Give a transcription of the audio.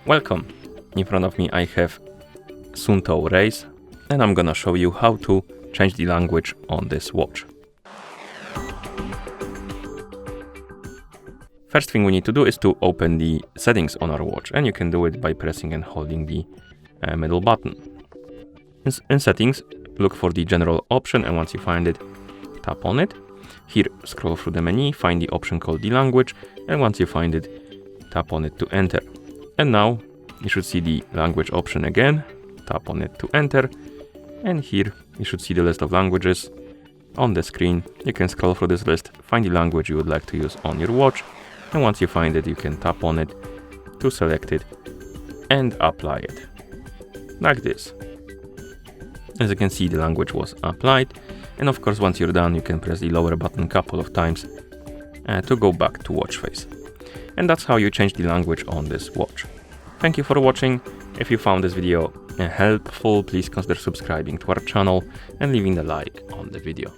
Welcome! In front of me I have Suunto Race, and I'm gonna show you how to change the language on this watch. First thing we need to do is to open the settings on our watch, and you can do it by pressing and holding the middle button. In settings, look for the general option, and once you find it, tap on it. Here, scroll through the menu, find the option called the language, and once you find it, tap on it to enter. And now you should see the language option again, tap on it to enter, and here you should see the list of languages on the screen. You can scroll through this list, find the language you would like to use on your watch, and once you find it, you can tap on it to select it and apply it, like this. As you can see, the language was applied, and of course once you're done, you can press the lower button a couple of times to go back to watch face. And that's how you change the language on this watch. Thank you for watching. If you found this video helpful, please consider subscribing to our channel and leaving a like on the video.